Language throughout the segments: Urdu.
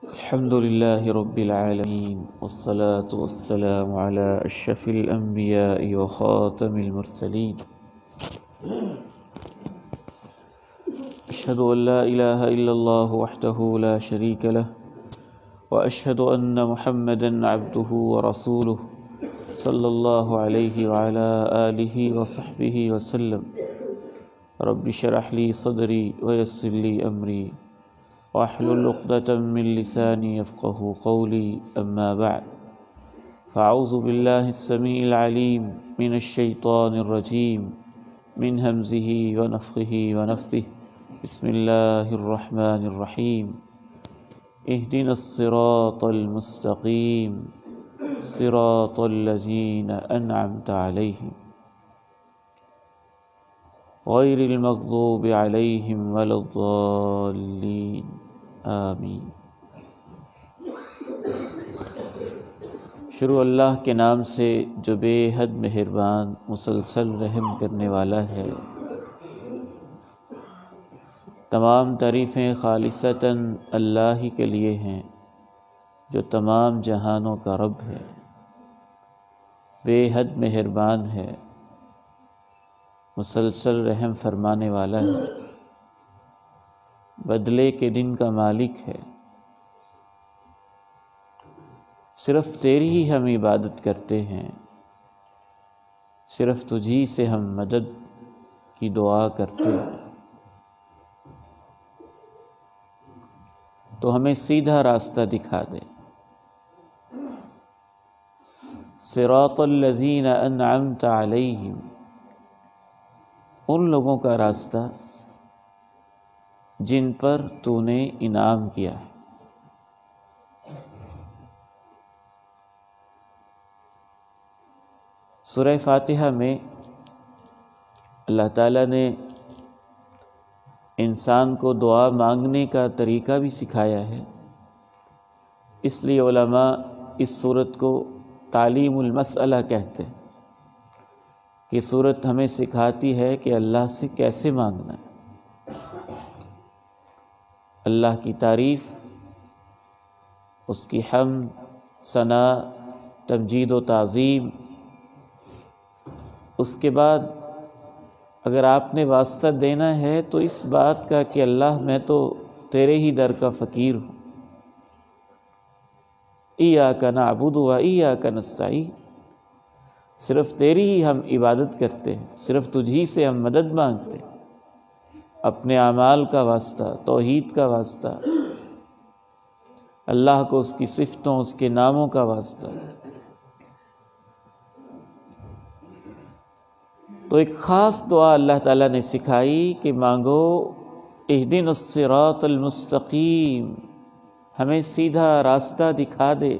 الحمد لله رب العالمين والصلاة والسلام على أشرف الأنبياء وخاتم المرسلين أشهد أن لا إله إلا الله وحده لا شريك له وأشهد أن محمدًا عبده ورسوله صلى الله عليه وعلى آله وصحبه وسلم رب اشرح لي صدري ويسر لي أمري واحلل عقدة من لساني يفقهوا قولي أما بعد فأعوذ بالله السميع العليم من الشيطان الرجيم من همزه ونفخه ونفثه بسم الله الرحمن الرحيم اهدنا الصراط المستقيم صراط الذين أنعمت عليهم غير المغضوب عليهم ولا الضالين آمین۔ شروع اللہ کے نام سے جو بے حد مہربان مسلسل رحم کرنے والا ہے۔ تمام تعریفیں خالصتاً اللہ ہی کے لیے ہیں جو تمام جہانوں کا رب ہے، بے حد مہربان ہے، مسلسل رحم فرمانے والا ہے، بدلے کے دن کا مالک ہے۔ صرف تیری ہی ہم عبادت کرتے ہیں، صرف تجھی سے ہم مدد کی دعا کرتے ہیں، تو ہمیں سیدھا راستہ دکھا دے۔ صراط الذین انعمت علیہم، ان لوگوں کا راستہ جن پر تو نے انعام کیا ہے۔ سورہ فاتحہ میں اللہ تعالیٰ نے انسان کو دعا مانگنے کا طریقہ بھی سکھایا ہے، اس لیے علماء اس سورت کو تعلیم المسئلہ کہتے ہیں کہ سورت ہمیں سکھاتی ہے کہ اللہ سے کیسے مانگنا ہے۔ اللہ کی تعریف، اس کی حمد، ثنا، تمجید و تعظیم، اس کے بعد اگر آپ نے واسطہ دینا ہے تو اس بات کا کہ اللہ میں تو تیرے ہی در کا فقیر ہوں، ایاک نعبد و ایاک نستعین، صرف تیری ہی ہم عبادت کرتے ہیں، صرف تجھی سے ہم مدد مانگتے ہیں، اپنے اعمال کا واسطہ، توحید کا واسطہ، اللہ کو اس کی صفتوں، اس کے ناموں کا واسطہ۔ تو ایک خاص دعا اللہ تعالیٰ نے سکھائی کہ مانگو اہدنا الصراط المستقیم، ہمیں سیدھا راستہ دکھا دے۔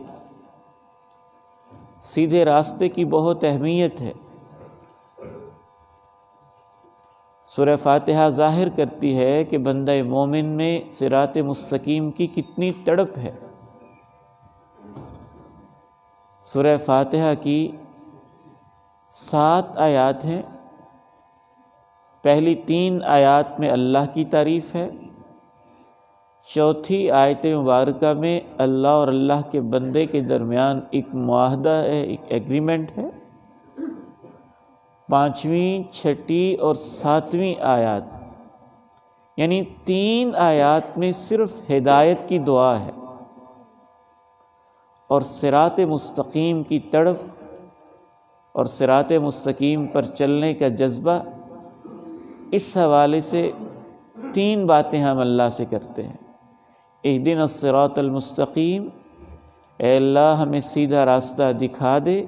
سیدھے راستے کی بہت اہمیت ہے۔ سورہ فاتحہ ظاہر کرتی ہے کہ بندہ مومن میں صراط مستقیم کی کتنی تڑپ ہے۔ سورہ فاتحہ کی 7 آیات ہیں، پہلی 3 آیات میں اللہ کی تعریف ہے، چوتھی آیت مبارکہ میں اللہ اور اللہ کے بندے کے درمیان ایک معاہدہ ہے، ایک ایگریمنٹ ہے، 5ویں، 6ٹھی اور 7ویں آیات یعنی 3 آیات میں صرف ہدایت کی دعا ہے اور صراط مستقیم کی تڑپ اور صراط مستقیم پر چلنے کا جذبہ۔ اس حوالے سے 3 باتیں ہم اللہ سے کرتے ہیں۔ اہدنا الصراط المستقیم، اے اللہ ہمیں سیدھا راستہ دکھا دے۔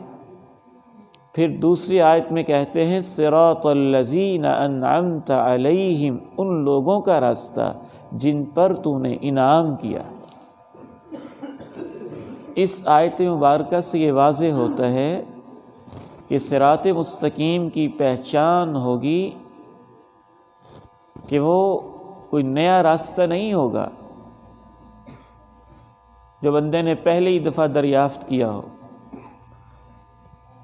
پھر دوسری آیت میں کہتے ہیں صراط الذین انعمت علیہم، ان لوگوں کا راستہ جن پر تو نے انعام کیا۔ اس آیت مبارکہ سے یہ واضح ہوتا ہے کہ صراط مستقیم کی پہچان ہوگی کہ وہ کوئی نیا راستہ نہیں ہوگا جو بندے نے پہلی دفعہ دریافت کیا ہو۔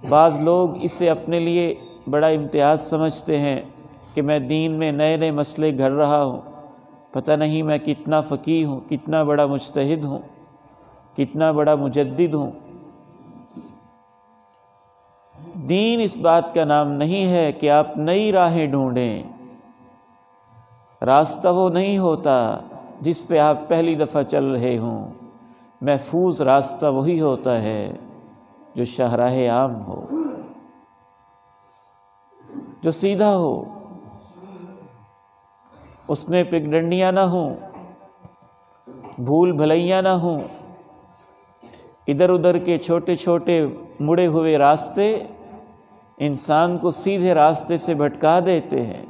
بعض لوگ اسے اپنے لیے بڑا امتیاز سمجھتے ہیں کہ میں دین میں نئے نئے مسئلے گھڑ رہا ہوں، پتہ نہیں میں کتنا فقیہ ہوں، کتنا بڑا مجتہد ہوں، کتنا بڑا مجدد ہوں۔ دین اس بات کا نام نہیں ہے کہ آپ نئی راہیں ڈھونڈیں، راستہ وہ نہیں ہوتا جس پہ آپ پہلی دفعہ چل رہے ہوں، محفوظ راستہ وہی ہوتا ہے جو شاہراہ عام ہو، جو سیدھا ہو، اس میں پگڈنڈیاں نہ ہوں، بھول بھلائیاں نہ ہوں، ادھر ادھر کے چھوٹے چھوٹے مڑے ہوئے راستے انسان کو سیدھے راستے سے بھٹکا دیتے ہیں،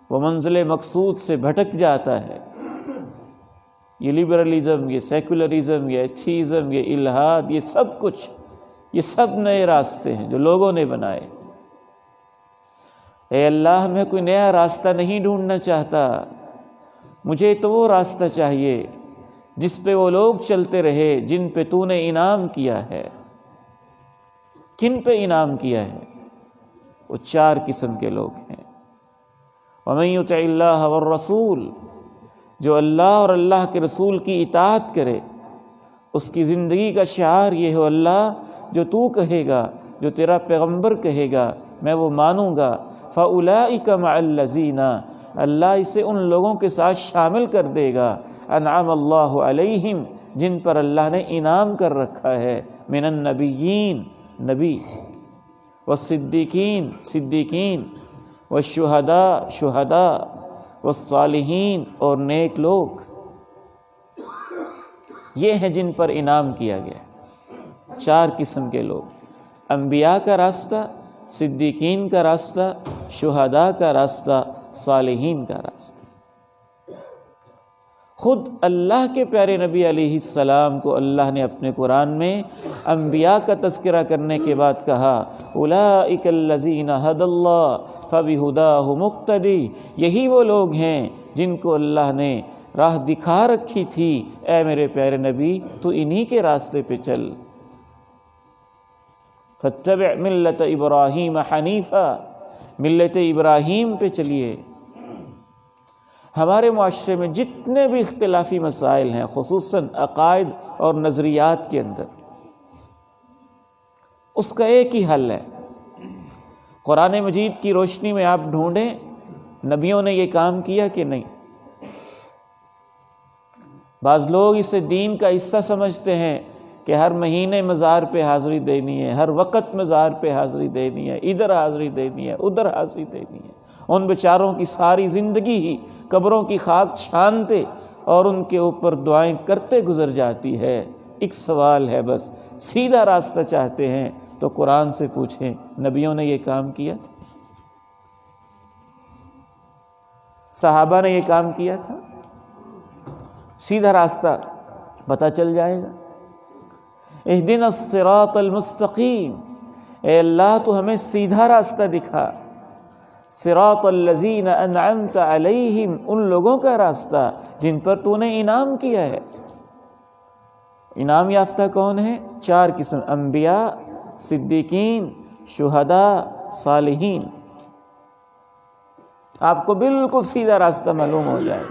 وہ منزل مقصود سے بھٹک جاتا ہے۔ یہ لبرلزم، یہ سیکولرزم، یہ ایتھیزم، یہ الہاد، یہ سب کچھ، یہ سب نئے راستے ہیں جو لوگوں نے بنائے۔ اے اللہ، میں کوئی نیا راستہ نہیں ڈھونڈنا چاہتا، مجھے تو وہ راستہ چاہیے جس پہ وہ لوگ چلتے رہے جن پہ تو نے انعام کیا ہے۔ کن پہ انعام کیا ہے؟ وہ 4 قسم کے لوگ ہیں۔ وَمَن يُطِعِ اللَّهَ وَالرَّسُولَ، جو اللہ اور اللہ کے رسول کی اطاعت کرے، اس کی زندگی کا شعار یہ ہو، اللہ جو تو کہے گا، جو تیرا پیغمبر کہے گا میں وہ مانوں گا۔ فَأُولَئِكَ مَعَ الَّذِينَ، اللہ اسے ان لوگوں کے ساتھ شامل کر دے گا، انعم اللہ علیہم، جن پر اللہ نے انعام کر رکھا ہے، من النبیین، نبی، والصدیقین، صدیقین، والشہداء، شہداء، والصالحین، اور نیک لوگ۔ یہ ہیں جن پر انعام کیا گیا، 4 قسم کے لوگ: انبیاء کا راستہ، صدیقین کا راستہ، شہداء کا راستہ، صالحین کا راستہ۔ خود اللہ کے پیارے نبی علیہ السلام کو اللہ نے اپنے قرآن میں انبیاء کا تذکرہ کرنے کے بعد کہا، اولئک الذین ھدی اللہ فبہداہ مقتدی، یہی وہ لوگ ہیں جن کو اللہ نے راہ دکھا رکھی تھی، اے میرے پیارے نبی تو انہی کے راستے پہ چل۔ فاتبع ملت ابراہیم حنیفا، ملت ابراہیم پہ چلیے۔ ہمارے معاشرے میں جتنے بھی اختلافی مسائل ہیں، خصوصاً عقائد اور نظریات کے اندر، اس کا ایک ہی حل ہے۔ قرآن مجید کی روشنی میں آپ ڈھونڈیں، نبیوں نے یہ کام کیا کہ نہیں۔ بعض لوگ اسے دین کا حصہ سمجھتے ہیں کہ ہر مہینے مزار پہ حاضری دینی ہے، ہر وقت مزار پہ حاضری دینی ہے، ادھر حاضری دینی ہے، ادھر حاضری دینی ہے۔ ان بیچاروں کی ساری زندگی ہی قبروں کی خاک چھانتے اور ان کے اوپر دعائیں کرتے گزر جاتی ہے۔ ایک سوال ہے بس، سیدھا راستہ چاہتے ہیں تو قرآن سے پوچھیں، نبیوں نے یہ کام کیا تھا؟ صحابہ نے یہ کام کیا تھا؟ سیدھا راستہ پتہ چل جائے گا۔ اہدنا الصراط المستقیم، اے اللہ تو ہمیں سیدھا راستہ دکھا۔ صراط الذین انعمت علیہم، ان لوگوں کا راستہ جن پر تو نے انعام کیا ہے۔ انعام یافتہ کون ہے؟ 4 قسم: انبیاء، صدیقین، شہداء، صالحین۔ آپ کو بالکل سیدھا راستہ معلوم ہو جائے۔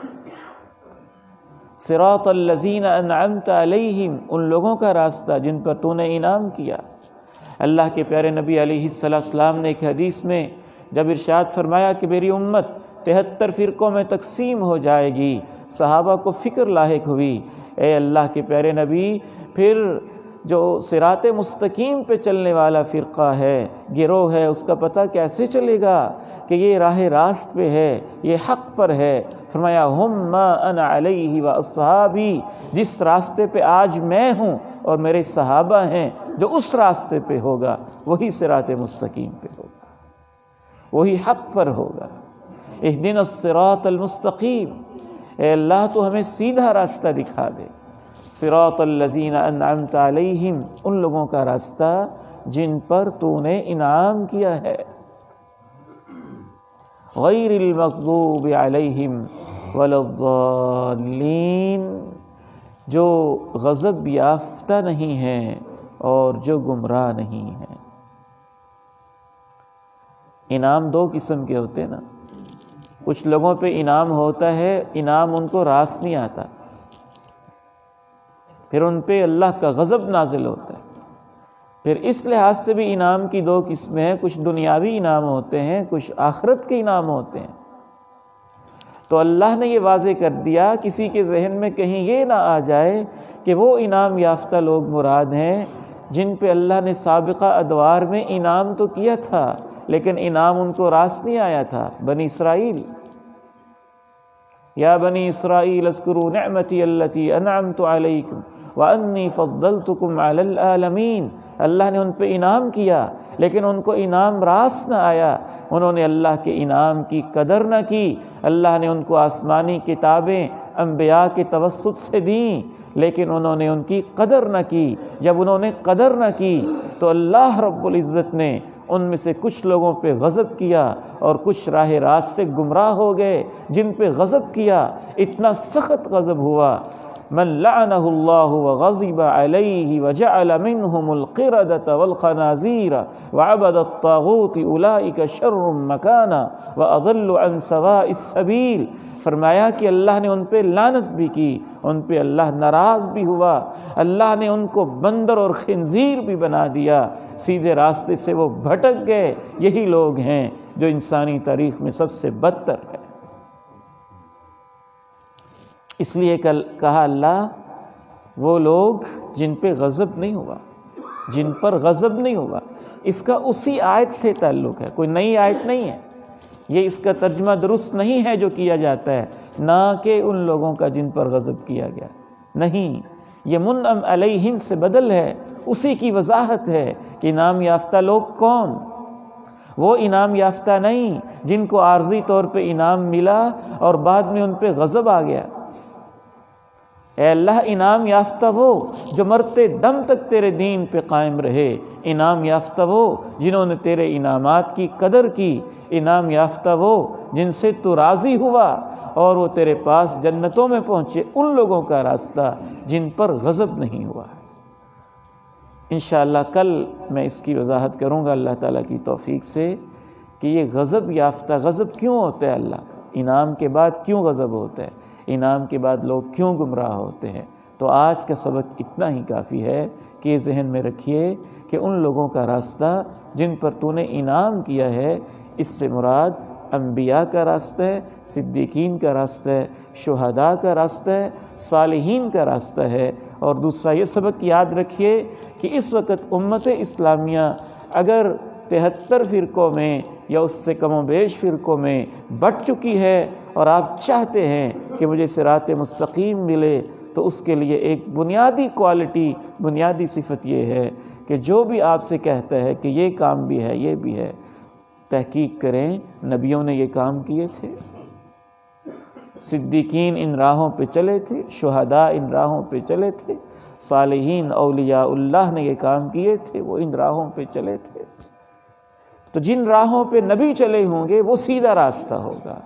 صراط الذین انعمت علیہم، ان لوگوں کا راستہ جن پر تو نے انعام کیا۔ اللہ کے پیارے نبی علیہ السلام نے ایک حدیث میں جب ارشاد فرمایا کہ میری امت 73 فرقوں میں تقسیم ہو جائے گی، صحابہ کو فکر لاحق ہوئی، اے اللہ کے پیارے نبی پھر جو صراط مستقیم پہ چلنے والا فرقہ ہے، گروہ ہے، اس کا پتہ کیسے چلے گا کہ یہ راہ راست پہ ہے، یہ حق پر ہے؟ فرمایا ہم ما انا علیہ و اصحابی، جس راستے پہ آج میں ہوں اور میرے صحابہ ہیں، جو اس راستے پہ ہوگا وہی صراط مستقیم پہ ہوگا، وہی حق پر ہوگا۔ اہدنا الصراط المستقیم، اے اللہ تو ہمیں سیدھا راستہ دکھا دے۔ صراط الذین انعمت علیہم، ان لوگوں کا راستہ جن پر تو نے انعام کیا ہے۔ غیر المغضوب علیہم ولا الضالین، جو غضب یافتہ نہیں ہیں اور جو گمراہ نہیں ہیں۔ انعام 2 قسم کے ہوتے ہیں نا، کچھ لوگوں پہ انعام ہوتا ہے، انعام ان کو راس نہیں آتا، پھر ان پہ اللہ کا غضب نازل ہوتا ہے۔ پھر اس لحاظ سے بھی انعام کی دو قسمیں ہیں، کچھ دنیاوی انعام ہوتے ہیں، کچھ آخرت کے انعام ہوتے ہیں۔ تو اللہ نے یہ واضح کر دیا، کسی کے ذہن میں کہیں یہ نہ آ جائے کہ وہ انعام یافتہ لوگ مراد ہیں جن پہ اللہ نے سابقہ ادوار میں انعام تو کیا تھا لیکن انعام ان کو راس نہیں آیا تھا۔ بنی اسرائیل، یا بنی اسرائیل اذکروا نعمتی التی انعمت علیکم وانی فضلتکم علی العالمین، اللہ نے ان پہ انعام کیا لیکن ان کو انعام راس نہ آیا، انہوں نے اللہ کے انعام کی قدر نہ کی۔ اللہ نے ان کو آسمانی کتابیں انبیاء کے توسط سے دیں لیکن انہوں نے ان کی قدر نہ کی۔ جب انہوں نے قدر نہ کی تو اللہ رب العزت نے ان میں سے کچھ لوگوں پہ غضب کیا اور کچھ راہ راست سے گمراہ ہو گئے۔ جن پہ غضب کیا اتنا سخت غضب ہوا، من لعنہ اللہ وغضب علیہ وجعل منہم القردۃ والخنازیر وعبد الطاغوت اولئک شر مکانا واضل عن سواء السبیل۔ فرمایا کہ اللہ نے ان پہ لعنت بھی کی، ان پہ اللہ ناراض بھی ہوا، اللہ نے ان کو بندر اور خنزیر بھی بنا دیا، سیدھے راستے سے وہ بھٹک گئے۔ یہی لوگ ہیں جو انسانی تاریخ میں سب سے بدتر ہے۔ اس لیے کہا اللہ وہ لوگ جن پہ غضب نہیں ہوا، جن پر غضب نہیں ہوا، اس کا اسی آیت سے تعلق ہے، کوئی نئی آیت نہیں ہے۔ یہ اس کا ترجمہ درست نہیں ہے جو کیا جاتا ہے، نہ کہ ان لوگوں کا جن پر غضب کیا گیا، نہیں، یہ منعم علیہم سے بدل ہے، اسی کی وضاحت ہے کہ انعام یافتہ لوگ کون؟ وہ انعام یافتہ نہیں جن کو عارضی طور پہ انعام ملا اور بعد میں ان پہ غضب آ گیا۔ اے اللہ، انعام یافتہ وہ جو مرتے دم تک تیرے دین پہ قائم رہے، انعام یافتہ وہ جنہوں نے تیرے انعامات کی قدر کی، انعام یافتہ وہ جن سے تو راضی ہوا اور وہ تیرے پاس جنتوں میں پہنچے، ان لوگوں کا راستہ جن پر غضب نہیں ہوا۔ انشاءاللہ کل میں اس کی وضاحت کروں گا اللہ تعالیٰ کی توفیق سے کہ یہ غضب یافتہ، غضب کیوں ہوتا ہے اللہ کا، انعام کے بعد کیوں غضب ہوتا ہے، انعام کے بعد لوگ کیوں گمراہ ہوتے ہیں۔ تو آج کا سبق اتنا ہی کافی ہے کہ یہ ذہن میں رکھیے کہ ان لوگوں کا راستہ جن پر تو نے انعام کیا ہے، اس سے مراد انبیاء کا راستہ ہے، صدیقین کا راستہ ہے، شہداء کا راستہ ہے، صالحین کا راستہ ہے۔ اور دوسرا یہ سبق یاد رکھیے کہ اس وقت امت اسلامیہ اگر 73 فرقوں میں یا اس سے کم و بیش فرقوں میں بٹ چکی ہے اور آپ چاہتے ہیں کہ مجھے صراط مستقیم ملے، تو اس کے لیے ایک بنیادی کوالٹی، بنیادی صفت یہ ہے کہ جو بھی آپ سے کہتا ہے کہ یہ کام بھی ہے، یہ بھی ہے، تحقیق کریں نبیوں نے یہ کام کیے تھے، صدیقین ان راہوں پہ چلے تھے، شہداء ان راہوں پہ چلے تھے، صالحین اولیاء اللہ نے یہ کام کیے تھے، وہ ان راہوں پہ چلے تھے۔ تو جن راہوں پہ نبی چلے ہوں گے وہ سیدھا راستہ ہوگا،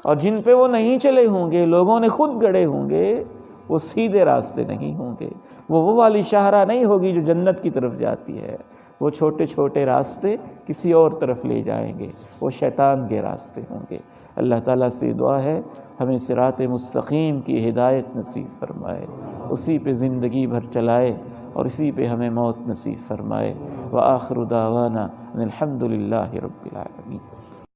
اور جن پہ وہ نہیں چلے ہوں گے، لوگوں نے خود گڑے ہوں گے، وہ سیدھے راستے نہیں ہوں گے۔ وہ والی شاہراہ نہیں ہوگی جو جنت کی طرف جاتی ہے، وہ چھوٹے چھوٹے راستے کسی اور طرف لے جائیں گے، وہ شیطان کے راستے ہوں گے۔ اللہ تعالیٰ سے دعا ہے ہمیں صراط مستقیم کی ہدایت نصیب فرمائے، اسی پہ زندگی بھر چلائے اور اسی پہ ہمیں موت نصیب فرمائے۔ وآخر دعوانا ان الحمد للہ رب العالمین۔